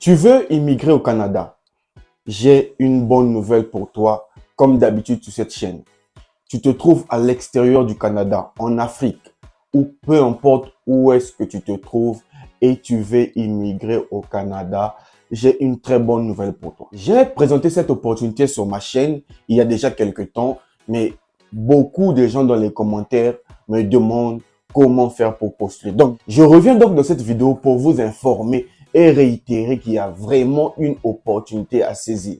Tu veux immigrer au Canada? J'ai une bonne nouvelle pour toi. Comme d'habitude sur cette chaîne, tu te trouves à l'extérieur du Canada, en Afrique, ou peu importe où est-ce que tu te trouves et tu veux immigrer au Canada, j'ai une très bonne nouvelle pour toi. J'ai présenté cette opportunité sur ma chaîne il y a déjà quelques temps, mais beaucoup de gens dans les commentaires me demandent comment faire pour postuler. Donc, je reviens donc dans cette vidéo pour vous informer et réitérer qu'il y a vraiment une opportunité à saisir.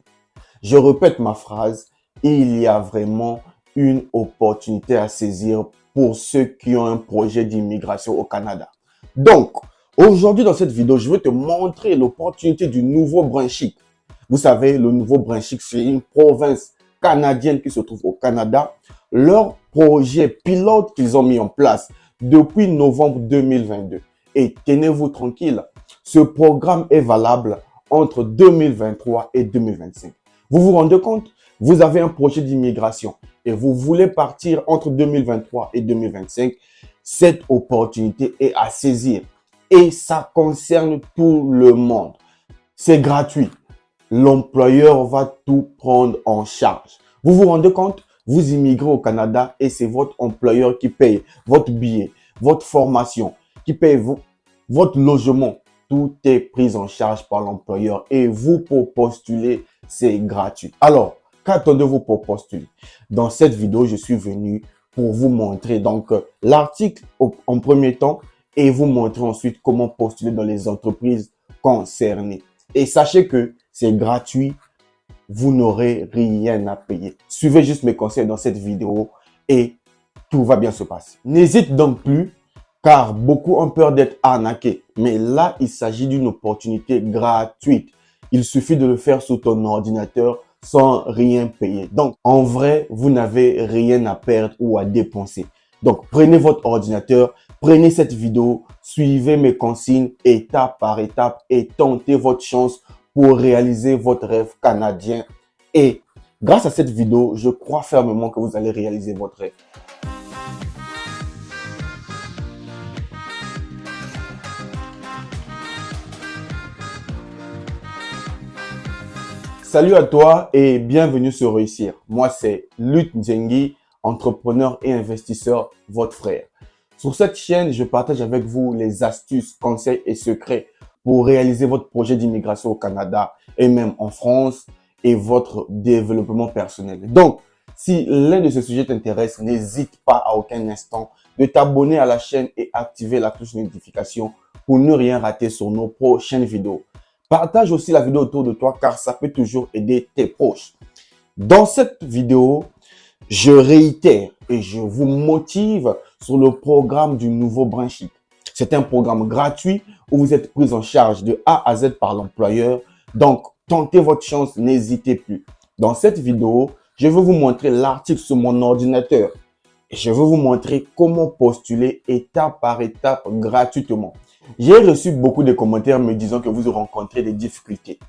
Je répète ma phrase, il y a vraiment une opportunité à saisir pour ceux qui ont un projet d'immigration au Canada. Donc, aujourd'hui dans cette vidéo, je vais te montrer l'opportunité du Nouveau-Brunswick. Vous savez, le Nouveau-Brunswick, c'est une province canadienne qui se trouve au Canada. Leur projet pilote qu'ils ont mis en place depuis novembre 2022. Et tenez-vous tranquille, ce programme est valable entre 2023 et 2025. Vous vous rendez compte? Vous avez un projet d'immigration et vous voulez partir entre 2023 et 2025. Cette opportunité est à saisir et ça concerne tout le monde. C'est gratuit. L'employeur va tout prendre en charge. Vous vous rendez compte? Vous immigrez au Canada et c'est votre employeur qui paye votre billet, votre formation, qui paye votre logement. Tout est pris en charge par l'employeur et vous, pour postuler, c'est gratuit. Alors, qu'attendez-vous pour postuler? Dans cette vidéo, je suis venu pour vous montrer donc l'article en premier temps et vous montrer ensuite comment postuler dans les entreprises concernées. Et sachez que c'est gratuit, vous n'aurez rien à payer. Suivez juste mes conseils dans cette vidéo et tout va bien se passer. N'hésite donc plus, car beaucoup ont peur d'être arnaqués. Mais là, il s'agit d'une opportunité gratuite. Il suffit de le faire sur ton ordinateur sans rien payer. Donc, en vrai, vous n'avez rien à perdre ou à dépenser. Donc, prenez votre ordinateur, prenez cette vidéo, suivez mes consignes étape par étape et tentez votre chance pour réaliser votre rêve canadien. Et grâce à cette vidéo, je crois fermement que vous allez réaliser votre rêve. Salut à toi et bienvenue sur Réussir. Moi, c'est Luc Nzengi, entrepreneur et investisseur, votre frère. Sur cette chaîne, je partage avec vous les astuces, conseils et secrets pour réaliser votre projet d'immigration au Canada et même en France et votre développement personnel. Donc, si l'un de ces sujets t'intéresse, n'hésite pas à aucun instant de t'abonner à la chaîne et activer la cloche de notification pour ne rien rater sur nos prochaines vidéos. Partage aussi la vidéo autour de toi car ça peut toujours aider tes proches. Dans cette vidéo, je réitère et je vous motive sur le programme du Nouveau-Brunswick. C'est un programme gratuit où vous êtes pris en charge de A à Z par l'employeur. Donc, tentez votre chance, n'hésitez plus. Dans cette vidéo, je vais vous montrer l'article sur mon ordinateur. Et je vais vous montrer comment postuler étape par étape gratuitement. J'ai reçu beaucoup de commentaires me disant que vous rencontrez des difficultés.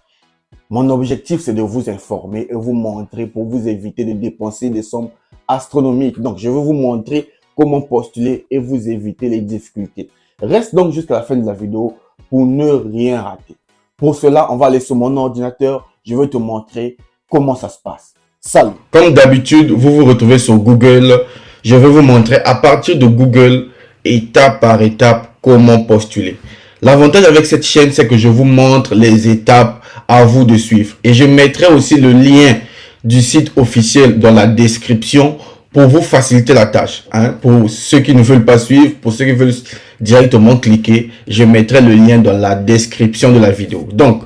Mon objectif, c'est de vous informer et vous montrer pour vous éviter de dépenser des sommes astronomiques. Donc, je vais vous montrer comment postuler et vous éviter les difficultés. Reste donc jusqu'à la fin de la vidéo pour ne rien rater. Pour cela, on va aller sur mon ordinateur. Je vais te montrer comment ça se passe. Salut! Comme d'habitude, vous vous retrouvez sur Google. Je vais vous montrer à partir de Google, étape par étape, comment postuler. L'avantage avec cette chaîne, c'est que je vous montre les étapes à vous de suivre. Et je mettrai aussi le lien du site officiel dans la description pour vous faciliter la tâche. Pour ceux qui ne veulent pas suivre, pour ceux qui veulent directement cliquer, je mettrai le lien dans la description de la vidéo. Donc,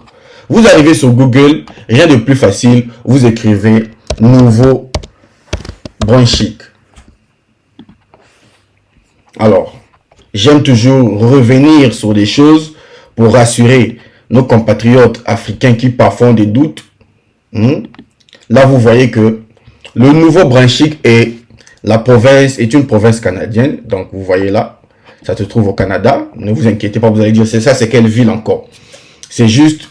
vous arrivez sur Google, rien de plus facile, vous écrivez Nouveau-Brunswick. Alors, j'aime toujours revenir sur des choses pour rassurer nos compatriotes africains qui parfois ont des doutes. Là, vous voyez que le Nouveau-Brunswick est une province canadienne. Donc, vous voyez là, ça se trouve au Canada. Ne vous inquiétez pas, vous allez dire, c'est ça, c'est quelle ville encore? C'est juste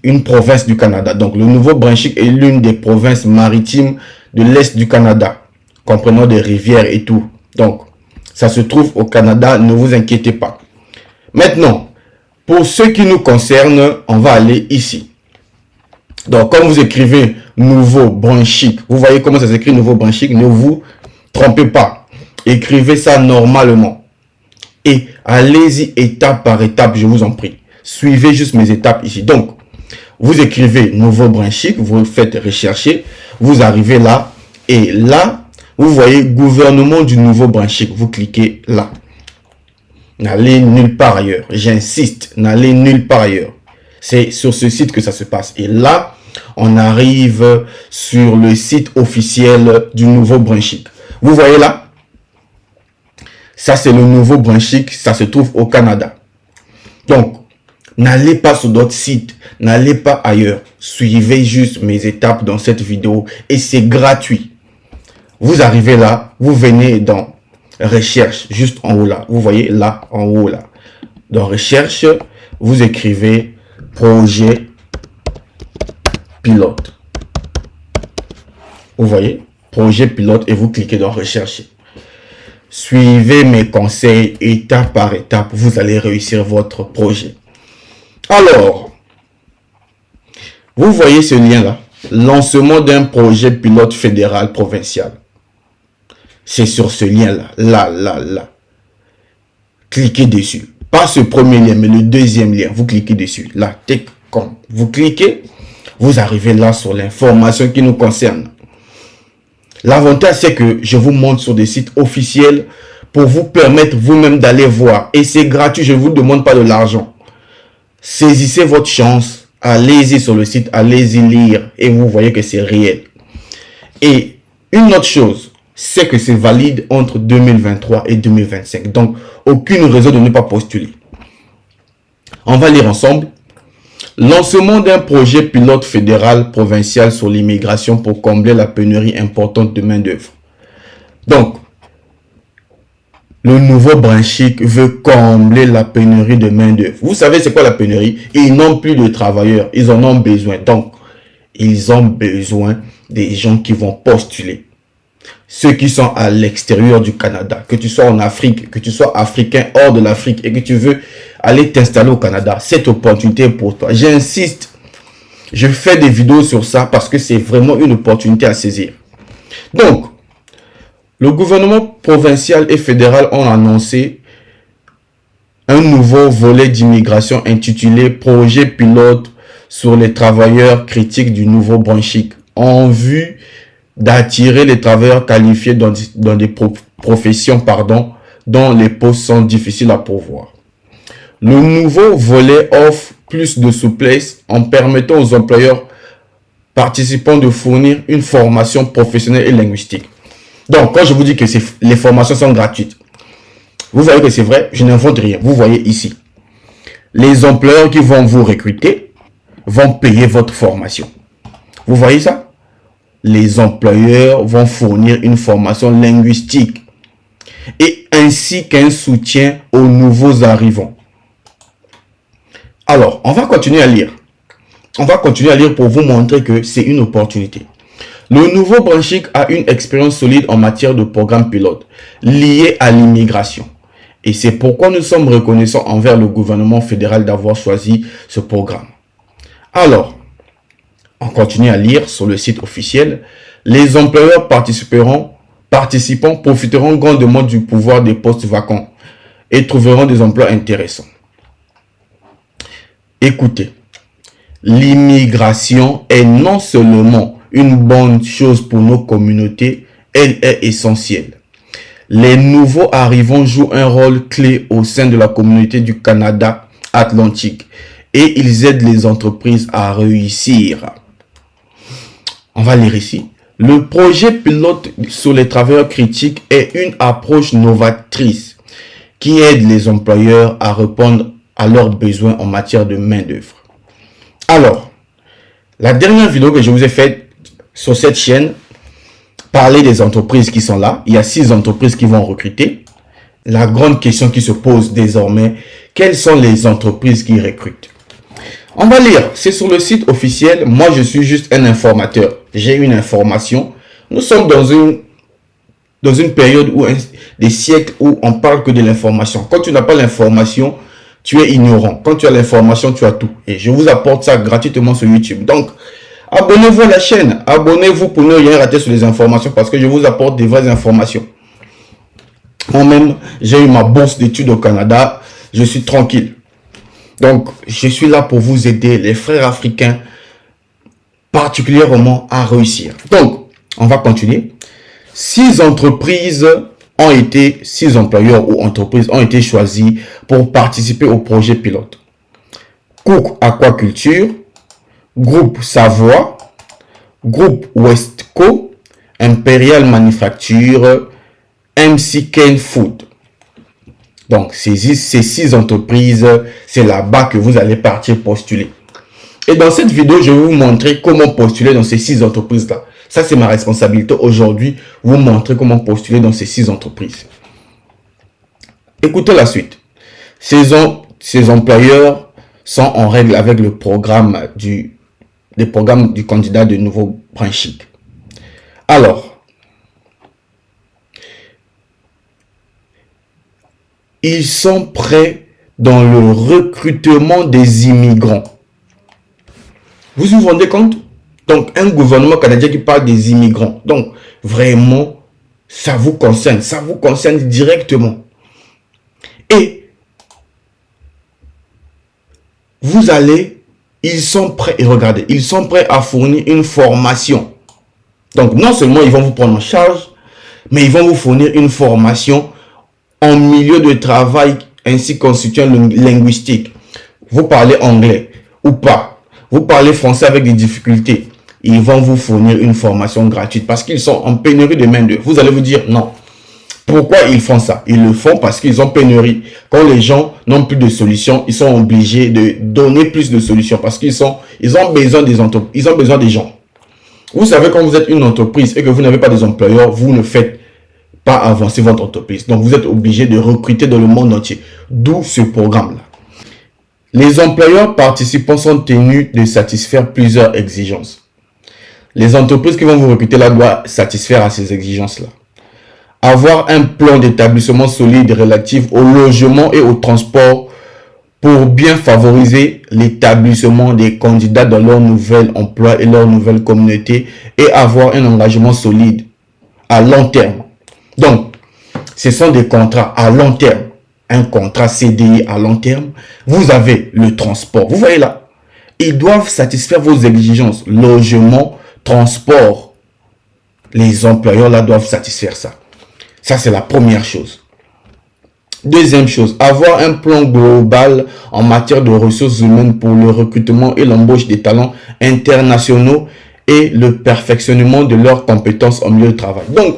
une province du Canada. Donc, le Nouveau-Brunswick est l'une des provinces maritimes de l'Est du Canada, comprenant des rivières et tout. Donc, ça se trouve au Canada, ne vous inquiétez pas. Maintenant, Pour ce qui nous concerne, on va aller ici. Donc, quand vous écrivez nouveau Brunswick, vous voyez comment ça s'écrit nouveau Brunswick, ne vous trompez pas. Écrivez ça normalement. Et allez-y étape par étape, je vous en prie. Suivez juste mes étapes ici. Donc, vous écrivez nouveau Brunswick, vous faites rechercher, vous arrivez là, et là, vous voyez gouvernement du Nouveau-Brunswick, vous cliquez là. N'allez nulle part ailleurs, j'insiste, n'allez nulle part ailleurs. C'est sur ce site que ça se passe. Et là, on arrive sur le site officiel du Nouveau-Brunswick. Vous voyez là, ça c'est le Nouveau-Brunswick, ça se trouve au Canada. Donc, n'allez pas sur d'autres sites, n'allez pas ailleurs. Suivez juste mes étapes dans cette vidéo et c'est gratuit. Vous arrivez là, vous venez dans recherche, juste en haut là. Vous voyez là, en haut là. Dans recherche, vous écrivez projet pilote. Vous voyez, projet pilote et vous cliquez dans rechercher. Suivez mes conseils étape par étape, vous allez réussir votre projet. Alors, vous voyez ce lien-là, lancement d'un projet pilote fédéral provincial. C'est sur ce lien-là, là. Cliquez dessus. Pas ce premier lien, mais le deuxième lien. Vous cliquez dessus. Là, vous cliquez, vous arrivez là sur l'information qui nous concerne. L'avantage, c'est que je vous montre sur des sites officiels pour vous permettre vous-même d'aller voir. Et c'est gratuit, je ne vous demande pas de l'argent. Saisissez votre chance, allez-y sur le site, allez-y lire et vous voyez que c'est réel. Et une autre chose, c'est que c'est valide entre 2023 et 2025. Donc, aucune raison de ne pas postuler. On va lire ensemble. Lancement d'un projet pilote fédéral provincial sur l'immigration pour combler la pénurie importante de main-d'œuvre. Donc, le Nouveau-Brunswick veut combler la pénurie de main-d'œuvre. Vous savez c'est quoi la pénurie? Ils n'ont plus de travailleurs, ils en ont besoin. Donc, ils ont besoin des gens qui vont postuler. Ceux qui sont à l'extérieur du Canada, que tu sois en Afrique, que tu sois africain hors de l'Afrique et que tu veux aller t'installer au Canada, cette opportunité est pour toi. J'insiste, je fais des vidéos sur ça parce que c'est vraiment une opportunité à saisir. Donc, le gouvernement provincial et fédéral ont annoncé un nouveau volet d'immigration intitulé Projet pilote sur les travailleurs critiques du Nouveau-Brunswick en vue d'attirer les travailleurs qualifiés dans des professions dont les postes sont difficiles à pourvoir. Le nouveau volet offre plus de souplesse en permettant aux employeurs participants de fournir une formation professionnelle et linguistique. Donc, quand je vous dis que les formations sont gratuites, vous voyez que c'est vrai, je n'invente rien. Vous voyez ici, les employeurs qui vont vous recruter vont payer votre formation. Vous voyez ça? Les employeurs vont fournir une formation linguistique et ainsi qu'un soutien aux nouveaux arrivants. Alors, on va continuer à lire. On va continuer à lire pour vous montrer que c'est une opportunité. Le Nouveau-Brunswick a une expérience solide en matière de programme pilote lié à l'immigration. Et c'est pourquoi nous sommes reconnaissants envers le gouvernement fédéral d'avoir choisi ce programme. Alors, on continue à lire sur le site officiel. Les employeurs participants profiteront grandement du pouvoir des postes vacants et trouveront des emplois intéressants. Écoutez, l'immigration est non seulement une bonne chose pour nos communautés, elle est essentielle. Les nouveaux arrivants jouent un rôle clé au sein de la communauté du Canada Atlantique et ils aident les entreprises à réussir. On va lire ici. Le projet pilote sur les travailleurs critiques est une approche novatrice qui aide les employeurs à répondre à leurs besoins en matière de main-d'œuvre. Alors, la dernière vidéo que je vous ai faite sur cette chaîne parlait des entreprises qui sont là. Il y a 6 entreprises qui vont recruter. La grande question qui se pose désormais, quelles sont les entreprises qui recrutent? On va lire, c'est sur le site officiel. Moi, je suis juste un informateur. J'ai une information. Nous sommes dans une période des siècles où on parle que de l'information. Quand tu n'as pas l'information, tu es ignorant. Quand tu as l'information, tu as tout. Et je vous apporte ça gratuitement sur YouTube. Donc, abonnez-vous à la chaîne. Abonnez-vous pour ne rien rater sur les informations parce que je vous apporte des vraies informations. Moi-même, j'ai eu ma bourse d'études au Canada. Je suis tranquille. Donc, je suis là pour vous aider, les frères africains, particulièrement à réussir. Donc, on va continuer. 6 entreprises ont été, 6 employeurs ou entreprises ont été choisis pour participer au projet pilote. Cook Aquaculture, Groupe Savoie, Groupe Westco, Imperial Manufacture, MC Ken Food. Donc, ces 6 entreprises, c'est là-bas que vous allez partir postuler. Et dans cette vidéo, je vais vous montrer comment postuler dans ces 6 entreprises-là. Ça, c'est ma responsabilité aujourd'hui, vous montrer comment postuler dans ces 6 entreprises. Écoutez la suite. Ces employeurs sont en règle avec le programme du candidat de Nouveau-Brunswick. Alors, ils sont prêts dans le recrutement des immigrants. Vous vous rendez compte? Donc, un gouvernement canadien qui parle des immigrants. Donc, vraiment, ça vous concerne directement. Et ils sont prêts, et regardez, ils sont prêts à fournir une formation. Donc, non seulement ils vont vous prendre en charge, mais ils vont vous fournir une formation en milieu de travail ainsi constituant linguistique. Vous parlez anglais ou pas, vous parlez français avec des difficultés, ils vont vous fournir une formation gratuite parce qu'ils sont en pénurie de main-d'œuvre. Vous allez vous dire non. Pourquoi ils font ça? Ils le font parce qu'ils ont pénurie. Quand les gens n'ont plus de solutions, ils sont obligés de donner plus de solutions parce ils ont besoin des entreprises, ils ont besoin des gens. Vous savez, quand vous êtes une entreprise et que vous n'avez pas des employeurs, vous ne faites pas avancer votre entreprise. Donc, vous êtes obligé de recruter dans le monde entier. D'où ce programme-là. Les employeurs participants sont tenus de satisfaire plusieurs exigences. Les entreprises qui vont vous recruter là doivent satisfaire à ces exigences-là. Avoir un plan d'établissement solide relatif au logement et au transport pour bien favoriser l'établissement des candidats dans leur nouvel emploi et leur nouvelle communauté et avoir un engagement solide à long terme. Donc, ce sont des contrats à long terme. Un contrat CDI à long terme. Vous avez le transport. Vous voyez là, ils doivent satisfaire vos exigences. Logement, transport. Les employeurs là doivent satisfaire ça. Ça, c'est la première chose. Deuxième chose, avoir un plan global en matière de ressources humaines pour le recrutement et l'embauche des talents internationaux et le perfectionnement de leurs compétences en milieu de travail. Donc,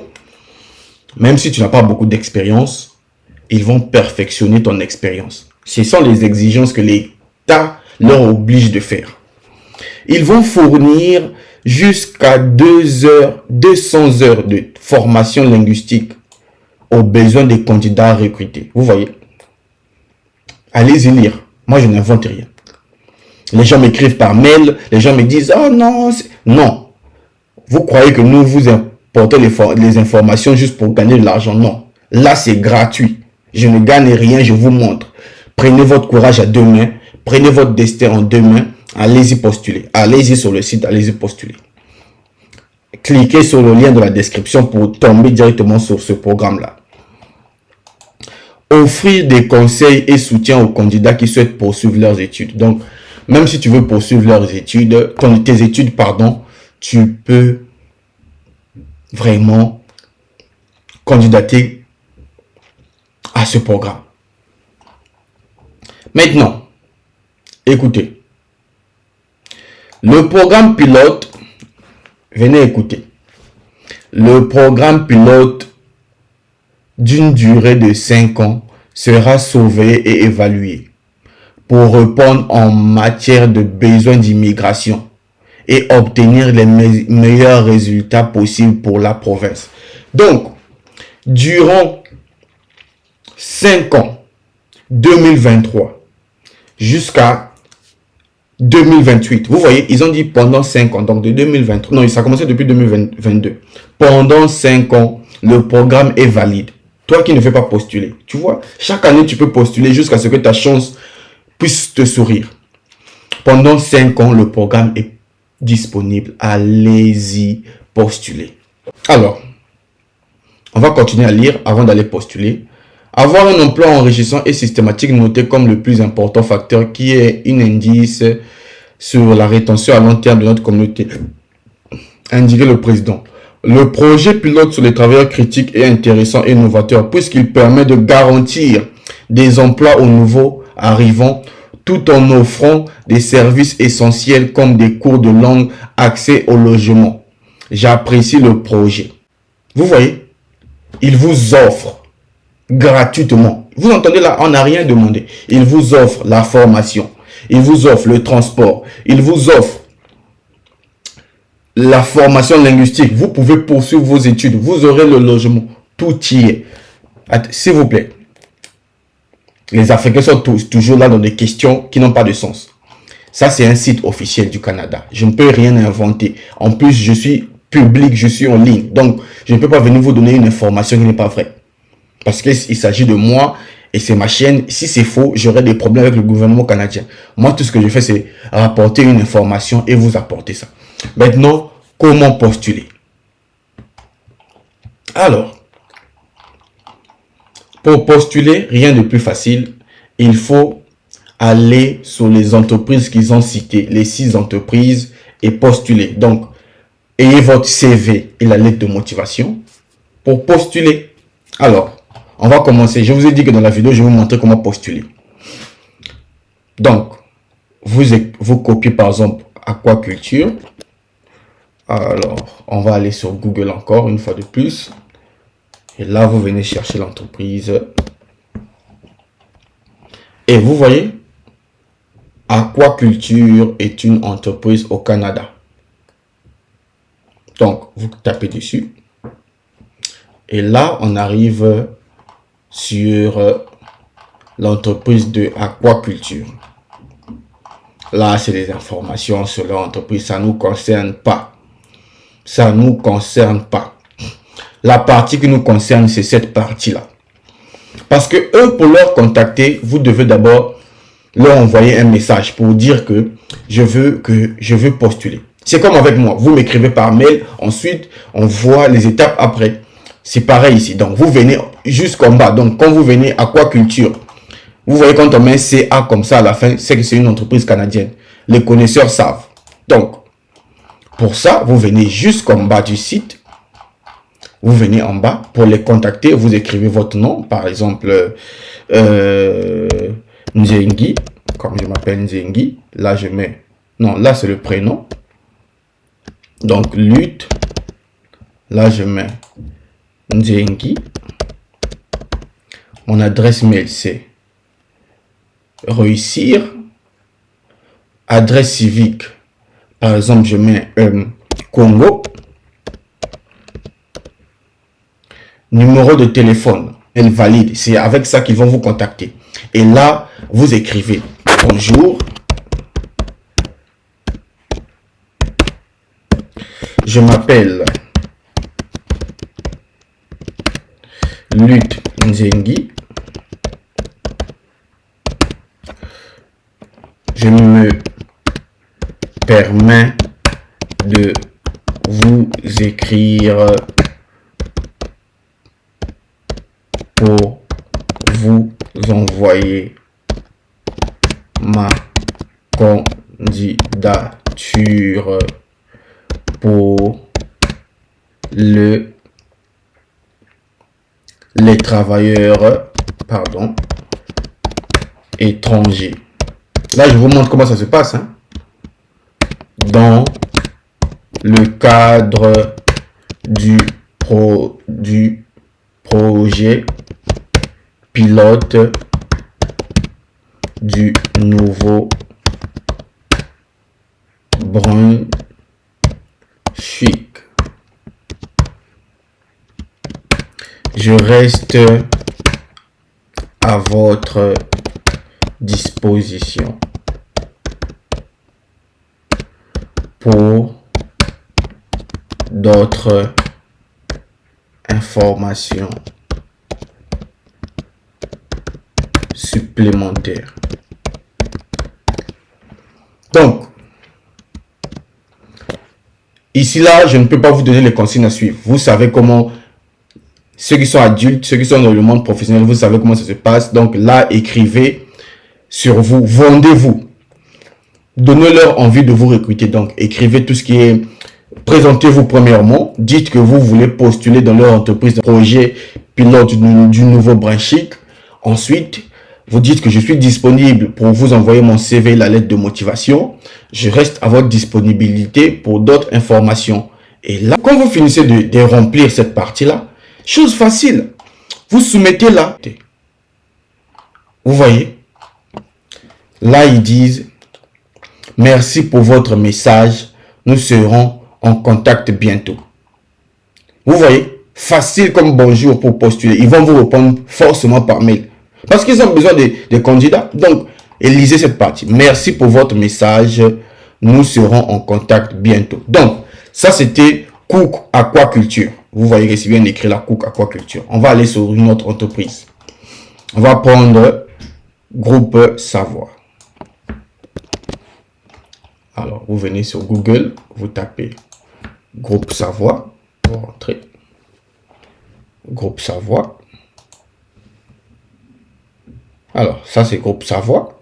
même si tu n'as pas beaucoup d'expérience, ils vont perfectionner ton expérience. Ce sont les exigences que l'État leur oblige de faire. Ils vont fournir jusqu'à 200 heures de formation linguistique aux besoins des candidats recrutés. Vous voyez? Allez-y lire. Moi, je n'invente rien. Les gens m'écrivent par mail, les gens me disent « Oh non, non. Vous croyez que nous vous apportons les informations juste pour gagner de l'argent? Non. Là, c'est gratuit. Je ne gagne rien, je vous montre. Prenez votre courage à 2 mains. Prenez votre destin en 2 mains. Allez-y postuler. Allez-y sur le site, allez-y postuler. Cliquez sur le lien de la description pour tomber directement sur ce programme-là. Offrir des conseils et soutien aux candidats qui souhaitent poursuivre leurs études. Donc, même si tu veux poursuivre tes études, tu peux vraiment candidater à ce programme. Maintenant, écoutez. Le programme pilote, venez écouter. Le programme pilote d'une durée de 5 ans sera surveillé et évalué pour répondre en matière de besoins d'immigration et obtenir les meilleurs résultats possibles pour la province. Donc, durant 5 ans, 2023 jusqu'à 2028. Vous voyez, ils ont dit pendant 5 ans, donc de 2023. Non, ça a commencé depuis 2022. Pendant 5 ans, le programme est valide. Toi qui ne fais pas postuler, tu vois, chaque année, tu peux postuler jusqu'à ce que ta chance puisse te sourire. Pendant 5 ans, le programme est disponible. Allez-y postuler. Alors, on va continuer à lire avant d'aller postuler. Avoir un emploi enrichissant et systématique noté comme le plus important facteur qui est un indice sur la rétention à long terme de notre communauté, indiquait le président. Le projet pilote sur les travailleurs critiques et intéressant et novateur puisqu'il permet de garantir des emplois aux nouveaux arrivants tout en offrant des services essentiels comme des cours de langue, accès au logement. J'apprécie le projet. Vous voyez, il vous offre gratuitement. Vous entendez là, on n'a rien demandé. Il vous offre la formation. Il vous offre le transport. Il vous offre la formation linguistique. Vous pouvez poursuivre vos études. Vous aurez le logement. Tout y est. S'il vous plaît. Les Africains sont toujours là dans des questions qui n'ont pas de sens. Ça, c'est un site officiel du Canada. Je ne peux rien inventer. En plus, je suis public, je suis en ligne. Donc, je ne peux pas venir vous donner une information qui n'est pas vraie. Parce qu'il s'agit de moi et c'est ma chaîne. Si c'est faux, j'aurai des problèmes avec le gouvernement canadien. Moi, tout ce que je fais, c'est rapporter une information et vous apporter ça. Maintenant, comment postuler? Alors, pour postuler, rien de plus facile. Il faut aller sur les entreprises qu'ils ont citées, les 6 entreprises, et postuler. Donc, ayez votre CV et la lettre de motivation pour postuler. Alors, on va commencer. Je vous ai dit que dans la vidéo, je vais vous montrer comment postuler. Donc, vous copiez par exemple aquaculture. Alors, on va aller sur Google encore une fois de plus. Et là, vous venez chercher l'entreprise. Et vous voyez, aquaculture est une entreprise au Canada. Donc, vous tapez dessus. Et là, on arrive sur l'entreprise de aquaculture. Là, c'est des informations sur l'entreprise. Ça ne nous concerne pas. Ça ne nous concerne pas. La partie qui nous concerne, c'est cette partie-là. Parce que eux, pour leur contacter, vous devez d'abord leur envoyer un message pour dire que je veux postuler. C'est comme avec moi. Vous m'écrivez par mail. Ensuite, on voit les étapes après. C'est pareil ici. Donc, vous venez jusqu'en bas. Donc, quand vous venez aquaculture, vous voyez quand on met CA comme ça à la fin, c'est que c'est une entreprise canadienne. Les connaisseurs savent. Donc, pour ça, vous venez jusqu'en bas du site. Vous venez en bas pour les contacter. Vous écrivez votre nom. Par exemple, Nzengi. Comme je m'appelle Nzengi. Là, je mets... Non, là, c'est le prénom. Donc, lutte. Là, je mets Nzengi. Mon adresse mail, c'est réussir. Adresse civique. Par exemple, je mets Congo. Numéro de téléphone, elle valide. C'est avec ça qu'ils vont vous contacter. Et là, vous écrivez bonjour. Je m'appelle Lutte Nzengi. Je me permets de vous écrire pour vous envoyer ma candidature pour les travailleurs étrangers. Là, je vous montre comment ça se passe. Hein. Dans le cadre du projet pilote du nouveau Brunswick. Je reste à votre disposition pour d'autres informations supplémentaires. Ici, là, je ne peux pas vous donner les consignes à suivre. Vous savez comment, ceux qui sont adultes, ceux qui sont dans le monde professionnel, vous savez comment ça se passe. Donc là, écrivez sur vous, vendez-vous. Donnez-leur envie de vous recruter. Donc, écrivez tout ce qui est... Présentez-vous premièrement. Dites que vous voulez postuler dans leur entreprise de projet pilote du nouveau branchique. Ensuite, vous dites que je suis disponible pour vous envoyer mon CV, la lettre de motivation. Je reste à votre disponibilité pour d'autres informations. Et là, quand vous finissez de remplir cette partie-là, chose facile, vous soumettez là. Vous voyez, là, ils disent, merci pour votre message. Nous serons en contact bientôt. Vous voyez, facile comme bonjour pour postuler. Ils vont vous répondre forcément par mail. Parce qu'ils ont besoin des candidats. Donc, lisez cette partie. Merci pour votre message. Nous serons en contact bientôt. Donc, ça c'était Cook Aquaculture. Vous voyez que c'est bien écrit la Cook Aquaculture. On va aller sur une autre entreprise. On va prendre Groupe Savoie. Alors, vous venez sur Google, vous tapez Groupe Savoie, vous rentrez. Groupe Savoie. Alors, ça c'est Groupe Savoie.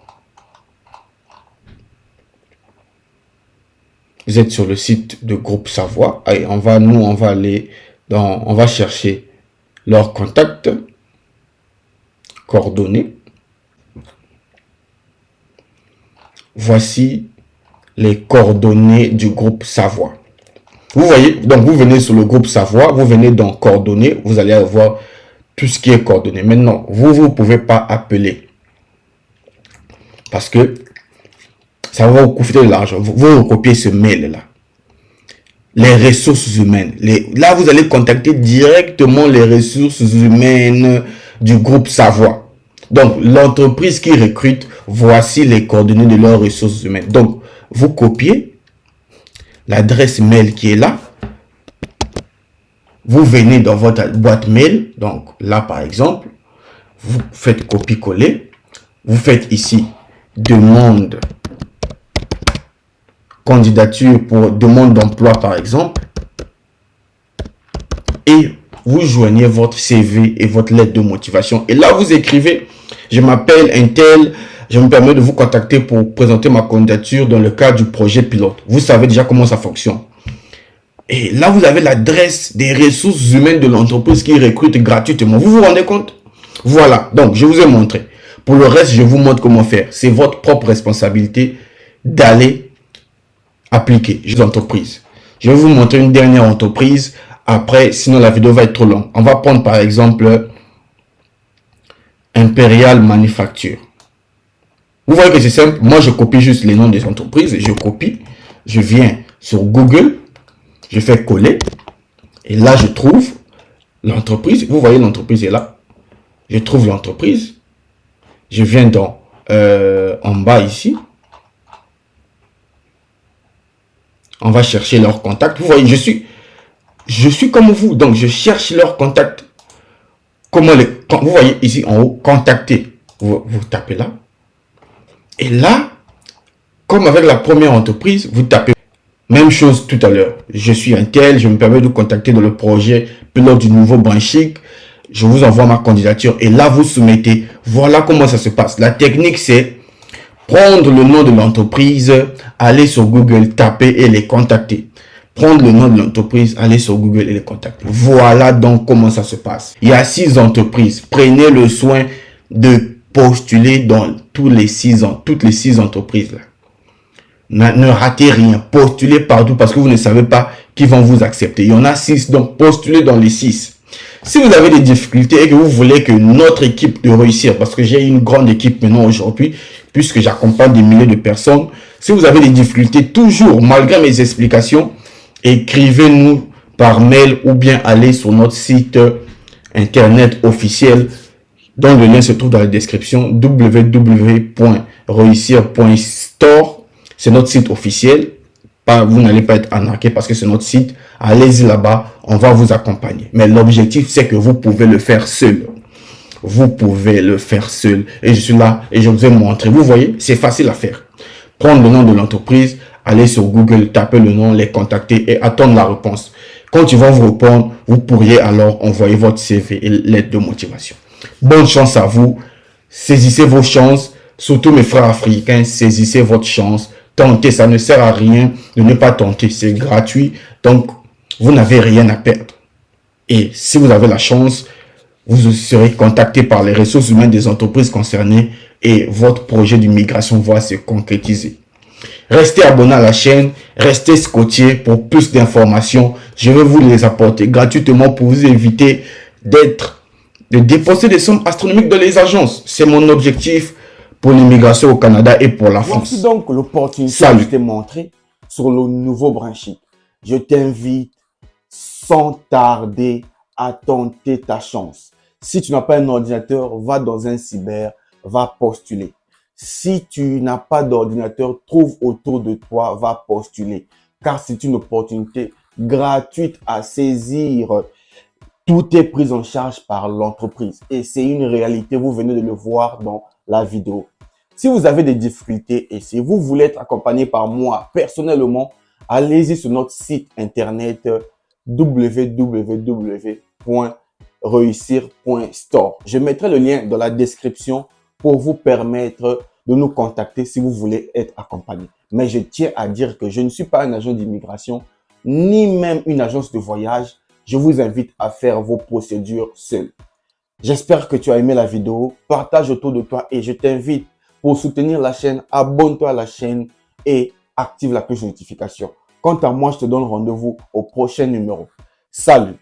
Vous êtes sur le site de Groupe Savoie. Allez, on va aller dans, on va chercher leurs contacts, coordonnées. Voici les coordonnées du Groupe Savoie. Vous voyez, donc vous venez sur le Groupe Savoie, vous venez dans coordonnées, vous allez avoir tout ce qui est coordonnées. Maintenant, vous ne pouvez pas appeler parce que ça va vous coûter de l'argent. Vous recopiez ce mail-là. Les ressources humaines. Là, vous allez contacter directement les ressources humaines du Groupe Savoie. Donc, l'entreprise qui recrute, voici les coordonnées de leurs ressources humaines. Donc, vous copiez l'adresse mail qui est là. Vous venez dans votre boîte mail. Donc, là, par exemple, vous faites copier-coller. Vous faites ici demande candidature pour demande d'emploi, par exemple. Et vous joignez votre CV et votre lettre de motivation. Et là, vous écrivez, je m'appelle un tel, je me permets de vous contacter pour présenter ma candidature dans le cadre du projet pilote. Vous savez déjà comment ça fonctionne. Et là, vous avez l'adresse des ressources humaines de l'entreprise qui recrute gratuitement. Vous vous rendez compte? Voilà. Donc, je vous ai montré. Pour le reste, je vous montre comment faire. C'est votre propre responsabilité d'aller appliquer les entreprises. Je vais vous montrer une dernière entreprise. Après, sinon la vidéo va être trop longue. On va prendre par exemple Imperial Manufacture. Vous voyez que c'est simple. Moi, je copie juste les noms des entreprises. Je copie. Je viens sur Google. Je fais coller. Et là, je trouve l'entreprise. Vous voyez, l'entreprise est là. Je trouve l'entreprise. Je viens dans en bas ici. On va chercher leur contact. Vous voyez, je suis comme vous. Donc, je cherche leur contact. Comment vous voyez ici en haut, contacter. Vous tapez là. Et là, comme avec la première entreprise, vous tapez. Même chose tout à l'heure. Je suis un tel, je me permets de vous contacter dans le projet pilote du nouveau branchique. Je vous envoie ma candidature. Et là, vous soumettez. Voilà comment ça se passe. La technique, c'est prendre le nom de l'entreprise, aller sur Google, taper et les contacter. Prendre le nom de l'entreprise, aller sur Google et les contacter. Voilà donc comment ça se passe. Il y a 6 entreprises. Prenez le soin de postuler dans toutes les 6 entreprises là. Ne ratez rien. Postulez partout parce que vous ne savez pas qui vont vous accepter. Il y en a 6, donc postulez dans les 6. Si vous avez des difficultés et que vous voulez que notre équipe de réussir, parce que j'ai une grande équipe maintenant aujourd'hui, puisque j'accompagne des milliers de personnes, si vous avez des difficultés, toujours, malgré mes explications, écrivez-nous par mail ou bien allez sur notre site internet officiel dont le lien se trouve dans la description, www.reussir.store. C'est notre site officiel. Vous n'allez pas être arnaqué parce que c'est notre site. Allez-y là-bas, on va vous accompagner. Mais l'objectif, c'est que vous pouvez le faire seul. Vous pouvez le faire seul. Et je suis là et je vous ai montré. Vous voyez, c'est facile à faire. Prendre le nom de l'entreprise, allez sur Google, tapez le nom, les contacter et attendre la réponse. Quand ils vont vous répondre, vous pourriez alors envoyer votre CV et lettre de motivation. Bonne chance à vous. Saisissez vos chances. Surtout mes frères africains, saisissez votre chance. Tentez, ça ne sert à rien de ne pas tenter. C'est gratuit. Donc, vous n'avez rien à perdre. Et si vous avez la chance, vous serez contacté par les ressources humaines des entreprises concernées et votre projet d'immigration va se concrétiser. Restez abonné à la chaîne, restez scotché pour plus d'informations. Je vais vous les apporter gratuitement pour vous éviter de dépenser des sommes astronomiques dans les agences. C'est mon objectif pour l'immigration au Canada et pour la France. Voici donc l'opportunité que je t'ai montré sur le nouveau Branchit. Je t'invite sans tarder à tenter ta chance. Si tu n'as pas un ordinateur, va dans un cyber, va postuler. Si tu n'as pas d'ordinateur, trouve autour de toi, va postuler. Car c'est une opportunité gratuite à saisir. Tout est pris en charge par l'entreprise et c'est une réalité. Vous venez de le voir dans la vidéo. Si vous avez des difficultés et si vous voulez être accompagné par moi personnellement, allez-y sur notre site internet www.reussir.store. Je mettrai le lien dans la description pour vous permettre de nous contacter si vous voulez être accompagné. Mais je tiens à dire que je ne suis pas un agent d'immigration ni même une agence de voyage. Je vous invite à faire vos procédures seuls. J'espère que tu as aimé la vidéo. Partage autour de toi et je t'invite pour soutenir la chaîne, abonne-toi à la chaîne et active la cloche de notification. Quant à moi, je te donne rendez-vous au prochain numéro. Salut!